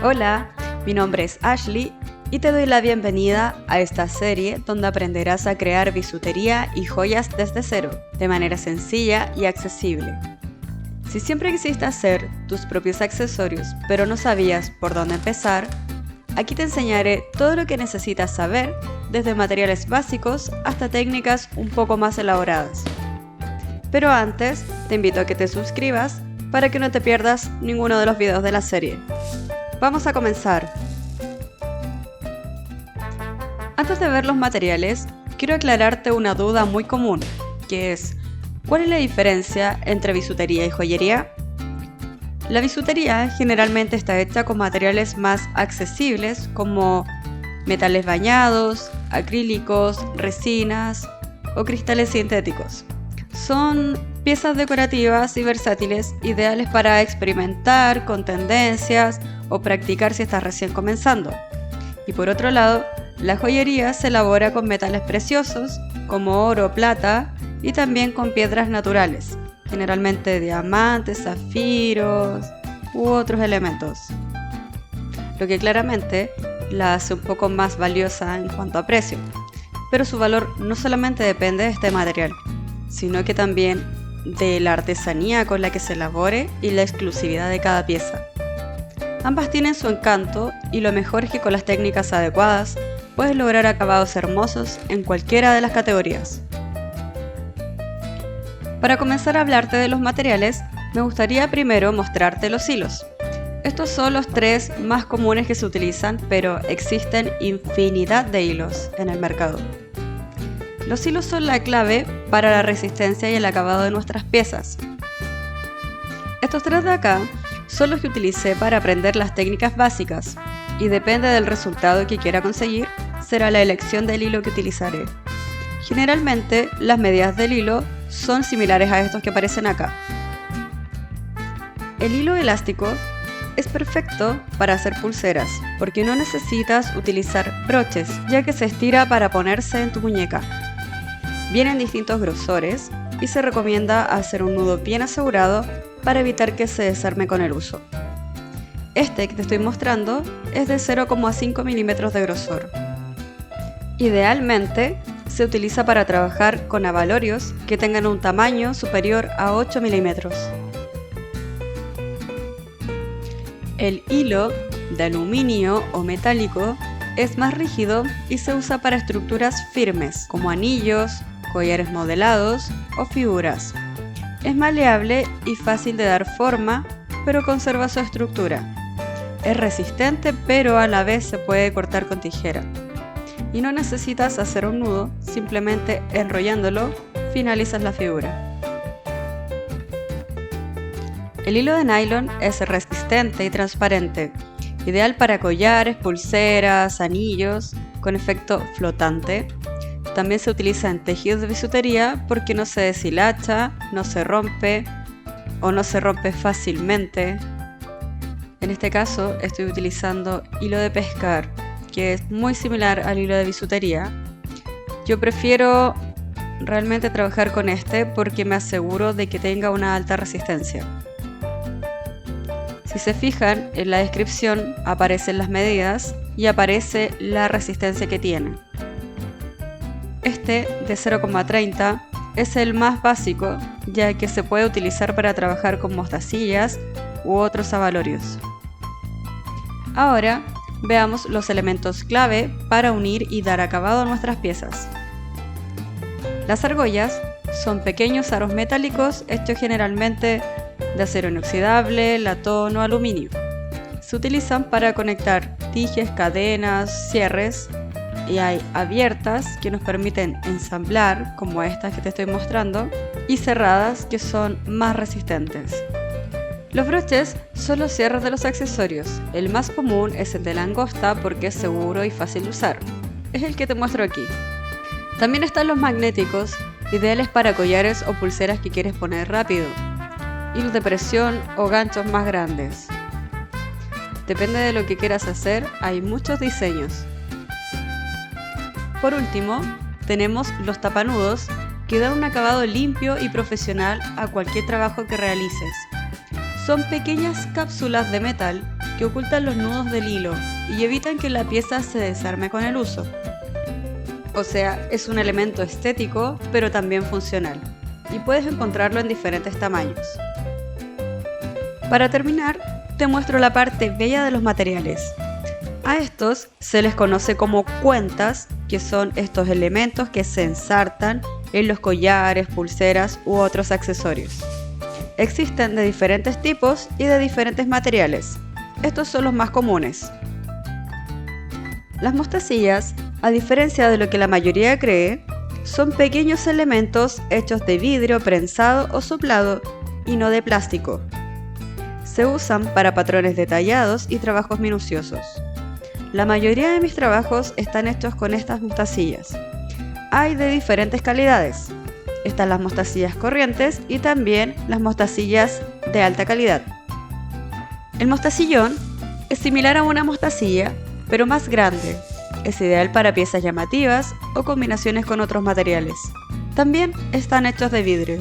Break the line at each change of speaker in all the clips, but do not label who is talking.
Hola, mi nombre es Ashley y te doy la bienvenida a esta serie donde aprenderás a crear bisutería y joyas desde cero, de manera sencilla y accesible. Si siempre quisiste hacer tus propios accesorios pero no sabías por dónde empezar, aquí te enseñaré todo lo que necesitas saber, desde materiales básicos hasta técnicas un poco más elaboradas. Pero antes, te invito a que te suscribas para que no te pierdas ninguno de los videos de la serie. Vamos a comenzar. Antes de ver los materiales, quiero aclararte una duda muy común, que es: ¿cuál es la diferencia entre bisutería y joyería? La bisutería generalmente está hecha con materiales más accesibles como metales bañados, acrílicos, resinas o cristales sintéticos. Son piezas decorativas y versátiles, ideales para experimentar con tendencias o practicar si estás recién comenzando. Y por otro lado, la joyería se elabora con metales preciosos como oro o plata y también con piedras naturales, generalmente diamantes, zafiros u otros elementos, lo que claramente la hace un poco más valiosa en cuanto a precio. Pero su valor no solamente depende de este material, sino que también de la artesanía con la que se elabore y la exclusividad de cada pieza. Ambas tienen su encanto y lo mejor es que con las técnicas adecuadas puedes lograr acabados hermosos en cualquiera de las categorías. Para comenzar a hablarte de los materiales, me gustaría primero mostrarte los hilos. Estos son los tres más comunes que se utilizan, pero existen infinidad de hilos en el mercado. Los hilos son la clave para la resistencia y el acabado de nuestras piezas. Estos tres de acá son los que utilicé para aprender las técnicas básicas, y depende del resultado que quiera conseguir, será la elección del hilo que utilizaré. Generalmente, las medidas del hilo son similares a estos que aparecen acá. El hilo elástico es perfecto para hacer pulseras, porque no necesitas utilizar broches, ya que se estira para ponerse en tu muñeca. Viene en distintos grosores y se recomienda hacer un nudo bien asegurado para evitar que se desarme con el uso. Este que te estoy mostrando es de 0,5 milímetros de grosor. Idealmente se utiliza para trabajar con abalorios que tengan un tamaño superior a 8 milímetros. El hilo de aluminio o metálico es más rígido y se usa para estructuras firmes como anillos, collares modelados o figuras. Es maleable y fácil de dar forma, pero conserva su estructura. Es resistente, pero a la vez se puede cortar con tijera. Y no necesitas hacer un nudo, simplemente enrollándolo finalizas la figura. El hilo de nylon es resistente y transparente, ideal para collares, pulseras, anillos con efecto flotante. También se utiliza en tejidos de bisutería porque no se deshilacha, no se rompe o no se rompe fácilmente. En este caso estoy utilizando hilo de pescar, que es muy similar al hilo de bisutería. Yo prefiero realmente trabajar con este porque me aseguro de que tenga una alta resistencia. Si se fijan, en la descripción aparecen las medidas y aparece la resistencia que tiene. Este de 0,30 es el más básico, ya que se puede utilizar para trabajar con mostacillas u otros abalorios. Ahora veamos los elementos clave para unir y dar acabado a nuestras piezas. Las argollas son pequeños aros metálicos hechos generalmente de acero inoxidable, latón o aluminio. Se utilizan para conectar tijes, cadenas, cierres, y hay abiertas que nos permiten ensamblar, como estas que te estoy mostrando, y cerradas que son más resistentes. Los broches son los cierres de los accesorios. El más común es el de langosta porque es seguro y fácil de usar. Es el que te muestro aquí. También están los magnéticos, ideales para collares o pulseras que quieres poner rápido. Hilos de presión o ganchos más grandes. Depende de lo que quieras hacer, hay muchos diseños. Por último, tenemos los tapanudos, que dan un acabado limpio y profesional a cualquier trabajo que realices. Son pequeñas cápsulas de metal que ocultan los nudos del hilo y evitan que la pieza se desarme con el uso. O sea, es un elemento estético, pero también funcional, y puedes encontrarlo en diferentes tamaños. Para terminar, te muestro la parte bella de los materiales. A estos se les conoce como cuentas, que son estos elementos que se ensartan en los collares, pulseras u otros accesorios. Existen de diferentes tipos y de diferentes materiales. Estos son los más comunes. Las mostacillas, a diferencia de lo que la mayoría cree, son pequeños elementos hechos de vidrio prensado o soplado y no de plástico. Se usan para patrones detallados y trabajos minuciosos. La mayoría de mis trabajos están hechos con estas mostacillas. Hay de diferentes calidades. Están las mostacillas corrientes y también las mostacillas de alta calidad. El mostacillón es similar a una mostacilla, pero más grande. Es ideal para piezas llamativas o combinaciones con otros materiales. También están hechos de vidrio.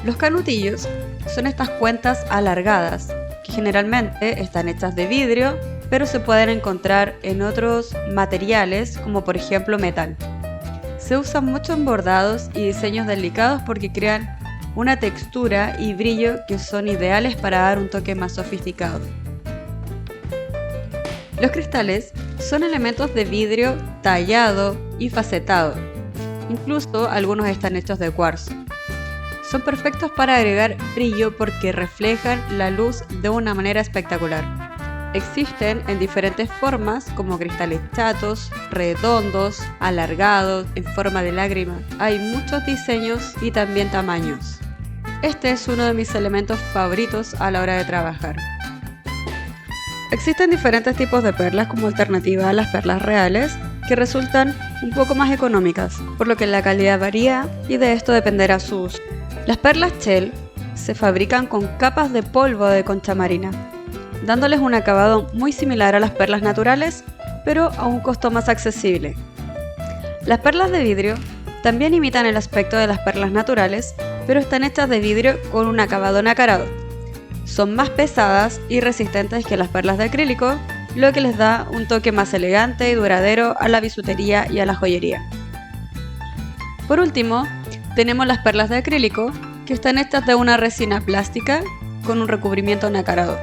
Los canutillos son estas cuentas alargadas, que generalmente están hechas de vidrio, pero se pueden encontrar en otros materiales, como por ejemplo metal. Se usan mucho en bordados y diseños delicados porque crean una textura y brillo que son ideales para dar un toque más sofisticado. Los cristales son elementos de vidrio tallado y facetado. Incluso algunos están hechos de cuarzo. Son perfectos para agregar brillo porque reflejan la luz de una manera espectacular. Existen en diferentes formas como cristales chatos, redondos, alargados, en forma de lágrima. Hay muchos diseños y también tamaños. Este es uno de mis elementos favoritos a la hora de trabajar. Existen diferentes tipos de perlas como alternativa a las perlas reales que resultan un poco más económicas, por lo que la calidad varía y de esto dependerá su uso. Las perlas shell se fabrican con capas de polvo de concha marina, dándoles un acabado muy similar a las perlas naturales, pero a un costo más accesible. Las perlas de vidrio también imitan el aspecto de las perlas naturales, pero están hechas de vidrio con un acabado nacarado. Son más pesadas y resistentes que las perlas de acrílico, lo que les da un toque más elegante y duradero a la bisutería y a la joyería. Por último, tenemos las perlas de acrílico, que están hechas de una resina plástica con un recubrimiento nacarado.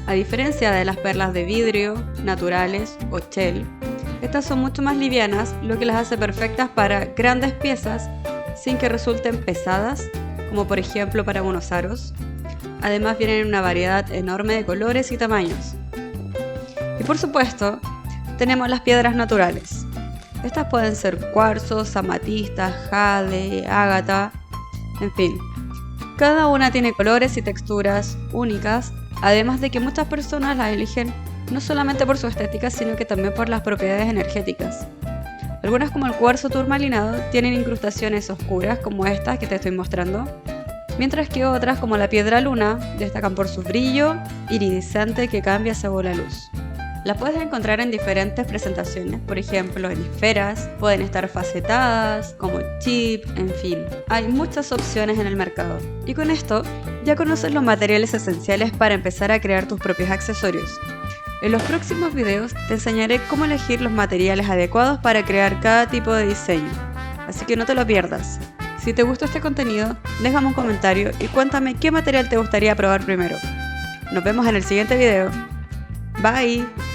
A diferencia de las perlas de vidrio, naturales o shell, estas son mucho más livianas, lo que las hace perfectas para grandes piezas sin que resulten pesadas, como por ejemplo para unos aros. Además vienen en una variedad enorme de colores y tamaños. Y por supuesto, tenemos las piedras naturales. Estas pueden ser cuarzos, amatistas, jade, ágata, en fin. Cada una tiene colores y texturas únicas, además de que muchas personas las eligen no solamente por su estética, sino que también por las propiedades energéticas. Algunas, como el cuarzo turmalinado, tienen incrustaciones oscuras como estas que te estoy mostrando, mientras que otras, como la piedra luna, destacan por su brillo iridiscente que cambia según la luz. Las puedes encontrar en diferentes presentaciones, por ejemplo en esferas, pueden estar facetadas, como chip, en fin. Hay muchas opciones en el mercado. Y con esto, ya conoces los materiales esenciales para empezar a crear tus propios accesorios. En los próximos videos te enseñaré cómo elegir los materiales adecuados para crear cada tipo de diseño. Así que no te lo pierdas. Si te gustó este contenido, déjame un comentario y cuéntame qué material te gustaría probar primero. Nos vemos en el siguiente video. Bye.